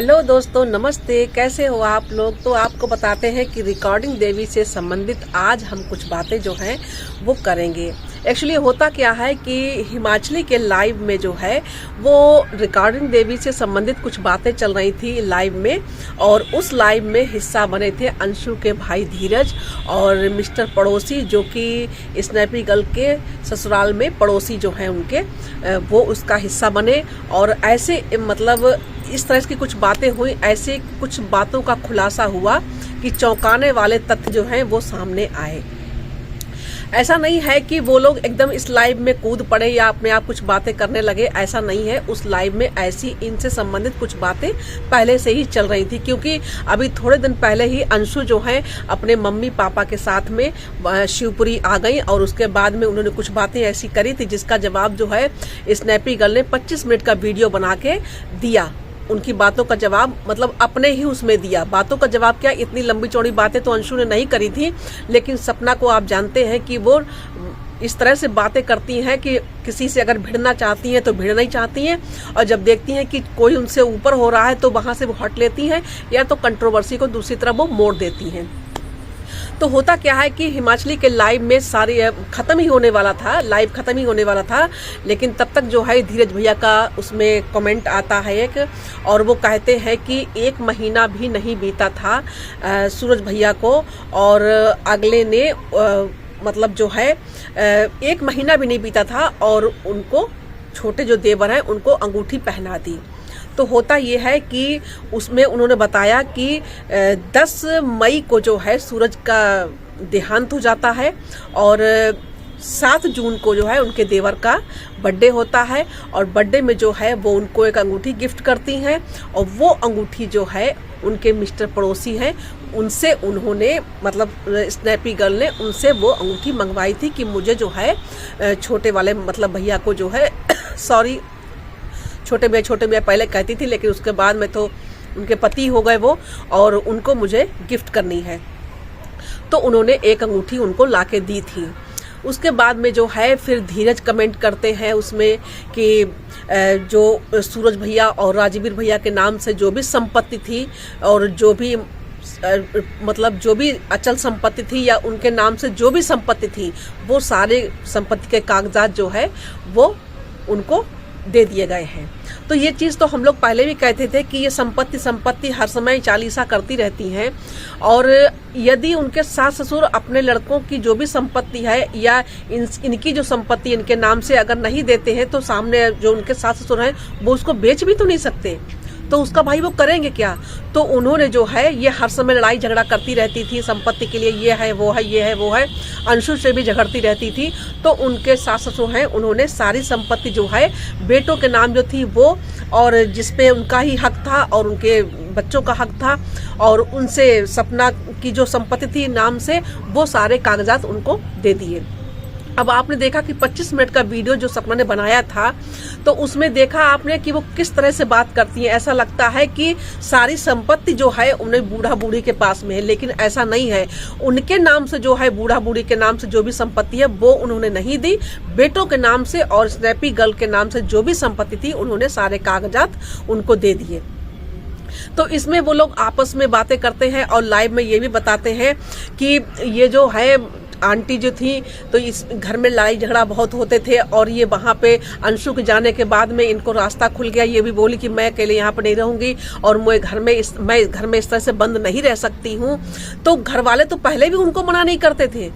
Hello दोस्तों, नमस्ते। कैसे हो आप लोग। तो आपको बताते हैं कि रिकॉर्डिंग देवी से संबंधित आज हम कुछ बातें जो हैं वो करेंगे। एक्चुअली होता क्या है कि हिमाचली के लाइव में जो है वो रिकॉर्डिंग देवी से संबंधित कुछ बातें चल रही थी लाइव में, और उस लाइव में हिस्सा बने थे अंशु के भाई धीरज और मिस्टर पड़ोसी, जो कि स्नैपी गर्ल के ससुराल में पड़ोसी जो हैं उनके, वो उसका हिस्सा बने। और ऐसे मतलब इस तरह की कुछ बातें हुई, ऐसे कुछ बातों का खुलासा हुआ कि चौंकाने वाले तथ्य जो हैं वो सामने आए। ऐसा नहीं है कि वो लोग एकदम इस लाइव में कूद पड़े या अपने आप कुछ बातें करने लगे, ऐसा नहीं है। उस लाइव में ऐसी इनसे संबंधित कुछ बातें पहले से ही चल रही थी, क्योंकि अभी थोड़े दिन पहले ही अंशु जो है अपने मम्मी पापा के साथ में शिवपुरी आ गई, और उसके बाद में उन्होंने कुछ बातें ऐसी करी थी जिसका जवाब जो है स्नैपी गर्ल ने 25 मिनट का वीडियो बना के दिया। उनकी बातों का जवाब मतलब अपने ही उसमें दिया। बातों का जवाब क्या, इतनी लंबी चौड़ी बातें तो अंशु ने नहीं करी थी, लेकिन सपना को आप जानते हैं कि वो इस तरह से बातें करती हैं कि किसी से अगर भिड़ना चाहती हैं तो भिड़ना ही चाहती हैं, और जब देखती हैं कि कोई उनसे ऊपर हो रहा है तो वहां से वो हट लेती हैं, या तो कंट्रोवर्सी को दूसरी तरफ वो मोड़ देती हैं। तो होता क्या है कि हिमाचली के लाइव में सारी खत्म ही होने वाला था, लाइव खत्म ही होने वाला था, लेकिन तब तक जो है धीरज भैया का उसमें कमेंट आता है एक, और वो कहते हैं कि 1 महीना भी नहीं बीता था सूरज भैया को, और अगले ने मतलब जो है 1 महीना भी नहीं बीता था और उनको छोटे जो देवर हैं उनको अंगूठी पहना दी। तो होता ये है कि उसमें उन्होंने बताया कि 10 मई को जो है सूरज का देहांत हो जाता है, और 7 जून को जो है उनके देवर का बर्थडे होता है, और बर्थडे में जो है वो उनको एक अंगूठी गिफ्ट करती हैं, और वो अंगूठी जो है उनके मिस्टर पड़ोसी हैं उनसे उन्होंने मतलब स्नैपी गर्ल ने उनसे वो अंगूठी मंगवाई थी कि मुझे जो है छोटे वाले मतलब भैया को जो है सॉरी छोटे भैया पहले कहती थी, लेकिन उसके बाद में तो उनके पति हो गए वो, और उनको मुझे गिफ्ट करनी है। तो उन्होंने एक अंगूठी उनको लाके दी थी। उसके बाद में जो है फिर धीरज कमेंट करते हैं उसमें कि जो सूरज भैया और राजवीर भैया के नाम से जो भी संपत्ति थी, और जो भी मतलब जो भी अचल संपत्ति थी या उनके नाम से जो भी संपत्ति थी, वो सारे संपत्ति के कागजात जो है वो उनको दे दिए गए हैं। तो ये चीज़ तो हम लोग पहले भी कहते थे कि ये संपत्ति हर समय चालीसा करती रहती हैं, और यदि उनके सास ससुर अपने लड़कों की जो भी संपत्ति है या इनकी जो संपत्ति इनके नाम से अगर नहीं देते हैं, तो सामने जो उनके सास ससुर हैं वो उसको बेच भी तो नहीं सकते, तो उसका भाई वो करेंगे क्या। तो उन्होंने जो है ये हर समय लड़ाई झगड़ा करती रहती थी संपत्ति के लिए, ये है वो है, ये है वो है, अंशु से भी झगड़ती रहती थी। तो उनके सास ससुर हैं उन्होंने सारी संपत्ति जो है बेटों के नाम जो थी वो, और जिसपे उनका ही हक था और उनके बच्चों का हक था, और उनसे सपना की जो संपत्ति थी नाम से, वो सारे कागजात उनको दे दिए। अब आपने देखा कि 25 मिनट का वीडियो जो सपना ने बनाया था, तो उसमें देखा आपने कि वो किस तरह से बात करती है। ऐसा लगता है कि सारी संपत्ति जो है उन्हें बूढ़ा बूढ़ी के पास में है, लेकिन ऐसा नहीं है। उनके नाम से जो है बूढ़ा बूढ़ी के नाम से जो भी संपत्ति है वो उन्होंने नहीं दी, बेटों के नाम से और स्नैपी गर्ल के नाम से जो भी संपत्ति थी उन्होंने सारे कागजात उनको दे दिए। तो इसमें वो लोग आपस में बातें करते हैं, और लाइव में ये भी बताते हैं कि ये जो है आंटी जो थी, तो इस घर में लड़ाई झगड़ा बहुत होते थे, और ये वहाँ पे अंशु के जाने के बाद में इनको रास्ता खुल गया। ये भी बोली कि मैं अकेले यहाँ पे नहीं रहूंगी, और मैं इस घर में इस तरह से बंद नहीं रह सकती हूँ। तो घर वाले तो पहले भी उनको मना नहीं करते थे,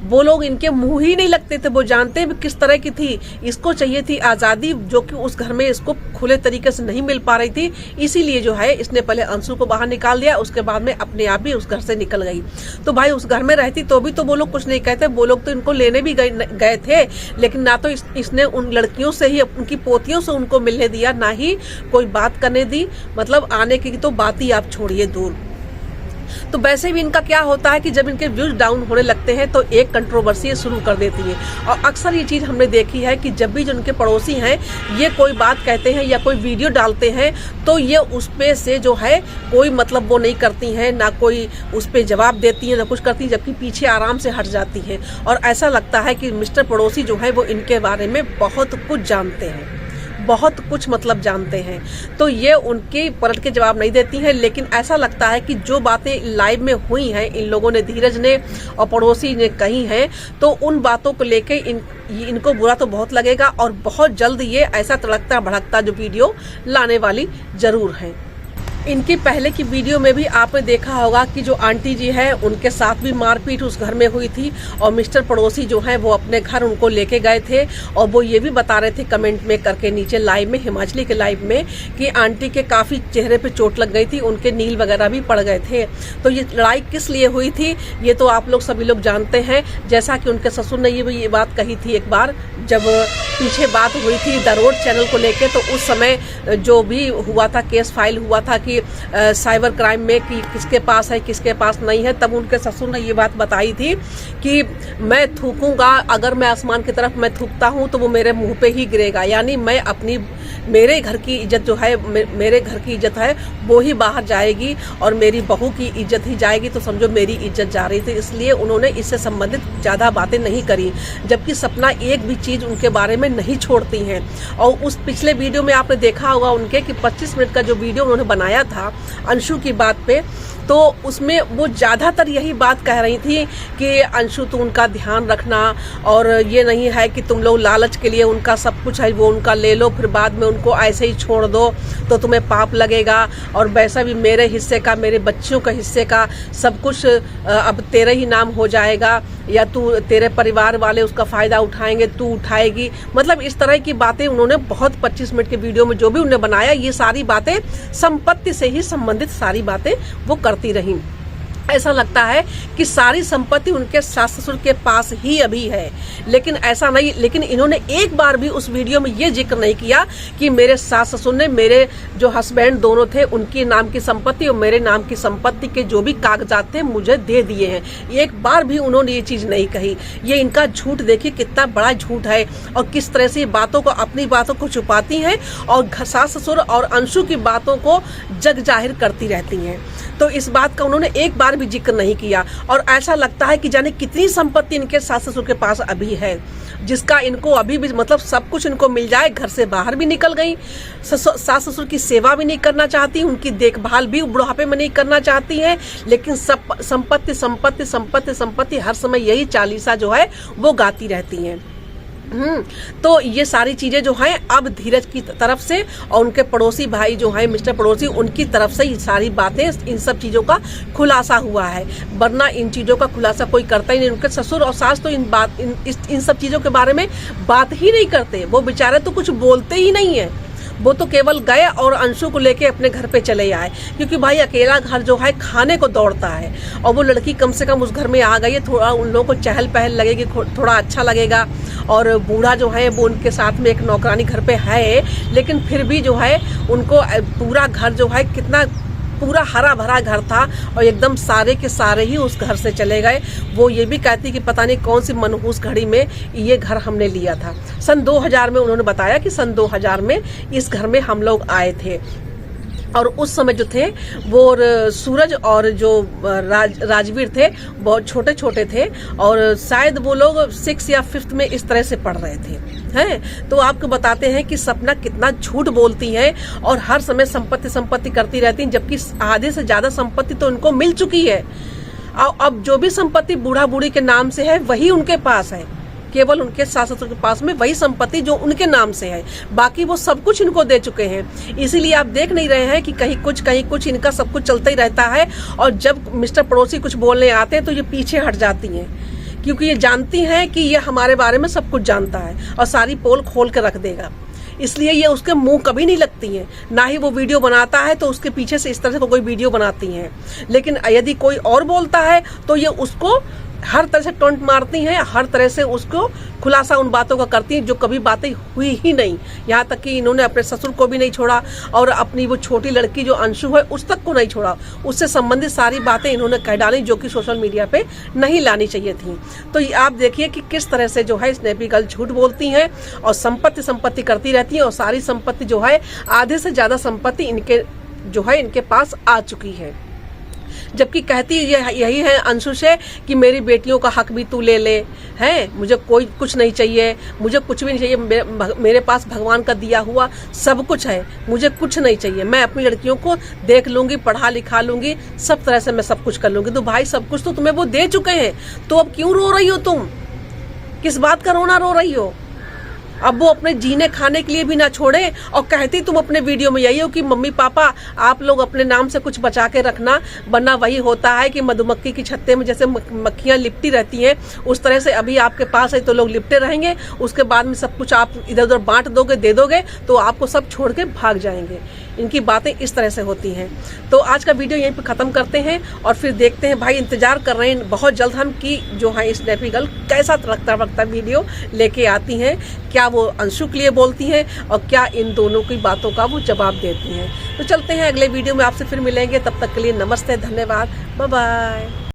वो लोग इनके मुंह ही नहीं लगते थे, वो जानते हैं किस तरह की थी। इसको चाहिए थी आज़ादी, जो कि उस घर में इसको खुले तरीके से नहीं मिल पा रही थी, इसीलिए जो है इसने पहले अंशु को बाहर निकाल दिया, उसके बाद में अपने आप भी उस घर से निकल गई। तो भाई उस घर में रहती तो भी तो वो लोग कुछ नहीं कहते, वो लोग तो इनको लेने भी गए थे, लेकिन ना तो इसने उन लड़कियों से ही उनकी पोतियों से उनको मिलने दिया, ना ही कोई बात करने दी, मतलब आने की तो बात ही आप छोड़िए दूर। तो वैसे भी इनका क्या होता है कि जब इनके व्यूज डाउन होने लगते हैं तो एक कंट्रोवर्सी शुरू कर देती है, और अक्सर ये चीज़ हमने देखी है कि जब भी जो उनके पड़ोसी हैं ये कोई बात कहते हैं या कोई वीडियो डालते हैं, तो ये उस पे से जो है कोई मतलब वो नहीं करती हैं, ना कोई उस पे जवाब देती हैं, ना कुछ करती हैं, जबकि पीछे आराम से हट जाती हैं। और ऐसा लगता है कि मिस्टर पड़ोसी जो है वो इनके बारे में बहुत कुछ जानते हैं, बहुत कुछ मतलब जानते हैं। तो ये उनके पलट के जवाब नहीं देती हैं, लेकिन ऐसा लगता है कि जो बातें लाइव में हुई हैं, इन लोगों ने, धीरज ने और पड़ोसी ने कही हैं, तो उन बातों को लेके इनको बुरा तो बहुत लगेगा और बहुत जल्द ये ऐसा तड़कता भड़कता जो वीडियो लाने वाली जरूर है। इनकी पहले की वीडियो में भी आपने देखा होगा कि जो आंटी जी है उनके साथ भी मारपीट उस घर में हुई थी और मिस्टर पड़ोसी जो है वो अपने घर उनको लेके गए थे और वो ये भी बता रहे थे कमेंट में करके नीचे लाइव में, हिमाचली के लाइव में, कि आंटी के काफ़ी चेहरे पे चोट लग गई थी, उनके नील वगैरह भी पड़ गए थे। तो ये लड़ाई किस लिए हुई थी ये तो आप लोग सभी लोग जानते हैं। जैसा कि उनके ससुर ने ये बात कही थी एक बार, जब पीछे बात हुई थी द रोड चैनल को लेके, तो उस समय जो भी हुआ था, केस फाइल हुआ था कि साइबर क्राइम में कि किसके पास है किसके पास नहीं है, तब उनके ससुर ने ये बात बताई थी कि मैं थूकूंगा, अगर मैं आसमान की तरफ मैं थूकता हूं तो वो मेरे मुंह पे ही गिरेगा, यानी मैं अपनी, मेरे घर की इज्जत जो है, मेरे घर की इज्जत है वो ही बाहर जाएगी और मेरी बहू की इज्जत ही जाएगी, तो समझो मेरी इज्जत जा रही थी। इसलिए उन्होंने इससे संबंधित ज़्यादा बातें नहीं करी, जबकि सपना एक भी चीज़ उनके बारे में नहीं छोड़ती हैं। और उस पिछले वीडियो में आपने देखा होगा उनके कि 25 मिनट का जो वीडियो उन्होंने बनाया था अंशु की बात पे, तो उसमें वो ज़्यादातर यही बात कह रही थी कि अंशु तो उनका ध्यान रखना, और ये नहीं है कि तुम लोग लालच के लिए उनका सब कुछ है वो उनका ले लो, फिर बाद में उनको ऐसे ही छोड़ दो तो तुम्हें पाप लगेगा, और वैसा भी मेरे हिस्से का, मेरे बच्चों के हिस्से का सब कुछ अब तेरे ही नाम हो जाएगा, या तू, तेरे परिवार वाले उसका फ़ायदा उठाएंगे, तू उठाएगी। मतलब इस तरह की बातें उन्होंने बहुत 25 मिनट के वीडियो में जो भी उन्होंने बनाया, ये सारी बातें संपत्ति से ही संबंधित सारी बातें वो करती रही। ऐसा लगता है कि सारी संपत्ति उनके सास ससुर के पास ही अभी है, लेकिन ऐसा नहीं। लेकिन इन्होंने एक बार भी उस वीडियो में ये जिक्र नहीं किया कि मेरे सास ससुर ने, मेरे जो हस्बैंड दोनों थे, उनके नाम की संपत्ति और मेरे नाम की संपत्ति के जो भी कागजात थे मुझे दे दिए हैं। एक बार भी उन्होंने ये चीज नहीं कही। ये इनका झूठ देखिए कितना बड़ा झूठ है, और किस तरह से बातों को, अपनी बातों को छुपाती हैं और सास ससुर और अंशु की बातों को जग जाहिर करती रहती हैं। तो इस बात का उन्होंने एक बार भी जिक्र नहीं किया, और ऐसा लगता है कि जाने कितनी संपत्ति इनके सास ससुर के पास अभी है, जिसका इनको अभी भी, मतलब सब कुछ इनको मिल जाए। घर से बाहर भी निकल गई, सास ससुर की सेवा भी नहीं करना चाहती, उनकी देखभाल भी बुढ़ापे में नहीं करना चाहती हैं, लेकिन सब संपत्ति संपत्ति संपत्ति संपत्ति हर समय यही चालीसा जो है वो गाती रहती हैं। तो ये सारी चीजें जो हैं अब धीरज की तरफ से और उनके पड़ोसी भाई जो हैं, मिस्टर पड़ोसी, उनकी तरफ से ये सारी बातें, इन सब चीजों का खुलासा हुआ है, वरना इन चीजों का खुलासा कोई करता ही नहीं। उनके ससुर और सास तो इन सब चीजों के बारे में बात ही नहीं करते, वो बेचारे तो कुछ बोलते ही नहीं है। वो तो केवल गए और अंशु को लेके अपने घर पे चले आए, क्योंकि भाई अकेला घर जो है खाने को दौड़ता है, और वो लड़की कम से कम उस घर में आ गई है, थोड़ा उन लोगों को चहल पहल लगेगी, थोड़ा अच्छा लगेगा। और बूढ़ा जो है वो उनके साथ में एक नौकरानी घर पे है, लेकिन फिर भी जो है उनको पूरा घर जो है, कितना पूरा हरा भरा घर था, और एकदम सारे के सारे ही उस घर से चले गए। वो ये भी कहती कि पता नहीं कौन सी मनहूस घड़ी में ये घर हमने लिया था। सन 2000 में उन्होंने बताया कि सन 2000 में इस घर में हम लोग आए थे, और उस समय जो थे वो सूरज और जो राजवीर थे बहुत छोटे छोटे थे, और शायद वो लोग 6 या 5th में इस तरह से पढ़ रहे थे हैं। तो आपको बताते हैं कि सपना कितना झूठ बोलती है और हर समय संपत्ति संपत्ति करती रहती हैं, जबकि आधे से ज्यादा संपत्ति तो उनको मिल चुकी है। और अब जो भी संपत्ति बूढ़ा बूढ़ी के नाम से है वही उनके पास है, केवल उनके सास ससुर के पास में वही संपत्ति जो उनके नाम से है, बाकी वो सब कुछ इनको दे चुके हैं। इसीलिए आप देख नहीं रहे हैं कि कहीं कुछ इनका सब कुछ चलता ही रहता है, और जब मिस्टर पड़ोसी कुछ बोलने आते हैं तो ये पीछे हट जाती हैं, क्योंकि ये जानती हैं कि ये हमारे बारे में सब कुछ जानता है और सारी पोल खोल के रख देगा। इसलिए ये उसके मुंह कभी नहीं लगती हैं, ना ही वो वीडियो बनाता है तो उसके पीछे से इस तरह से कोई वीडियो बनाती हैं। लेकिन यदि कोई और बोलता है तो ये उसको हर तरह से टोंट मारती हैं, हर तरह से उसको खुलासा उन बातों का करती हैं जो कभी बातें हुई ही नहीं। यहाँ तक कि इन्होंने अपने ससुर को भी नहीं छोड़ा, और अपनी वो छोटी लड़की जो अंशु है उस तक को नहीं छोड़ा। उससे संबंधित सारी बातें इन्होंने कह डाली जो कि सोशल मीडिया पे नहीं लानी चाहिए थी। तो आप देखिए कि किस तरह से जो है स्नैपी गर्ल झूठ बोलती हैं और संपत्ति करती रहती हैं, और सारी संपत्ति जो है, आधे से ज्यादा संपत्ति इनके जो है इनके पास आ चुकी है। जबकि कहती यही है अंशु से कि मेरी बेटियों का हक भी तू ले ले, है मुझे कोई कुछ नहीं चाहिए, मुझे कुछ भी नहीं चाहिए, मेरे पास भगवान का दिया हुआ सब कुछ है, मुझे कुछ नहीं चाहिए, मैं अपनी लड़कियों को देख लूंगी, पढ़ा लिखा लूंगी, सब तरह से मैं सब कुछ कर लूंगी। तो भाई सब कुछ तो तुम्हें वो दे चुके हैं, तो अब क्यों रो रही हो तुम? किस बात का रोना रो रही हो? अब वो अपने जीने खाने के लिए भी ना छोड़े, और कहती तुम अपने वीडियो में यही हो कि मम्मी पापा आप लोग अपने नाम से कुछ बचा के रखना, वरना वही होता है कि मधुमक्खी की छत्ते में जैसे मक्खियां लिपटी रहती हैं, उस तरह से अभी आपके पास है तो लोग लिपटे रहेंगे, उसके बाद में सब कुछ आप इधर उधर बांट दोगे, दे दोगे, तो आपको सब छोड़ के भाग जाएंगे। इनकी बातें इस तरह से होती हैं। तो आज का वीडियो यहीं पे ख़त्म करते हैं और फिर देखते हैं, भाई इंतजार कर रहे हैं बहुत जल्द हम कि जो है स्नैपी गर्ल कैसा तड़कता वीडियो लेके आती हैं, क्या वो अंशु के लिए बोलती हैं और क्या इन दोनों की बातों का वो जवाब देती हैं। तो चलते हैं, अगले वीडियो में आपसे फिर मिलेंगे, तब तक के लिए नमस्ते, धन्यवाद, बाय बाय।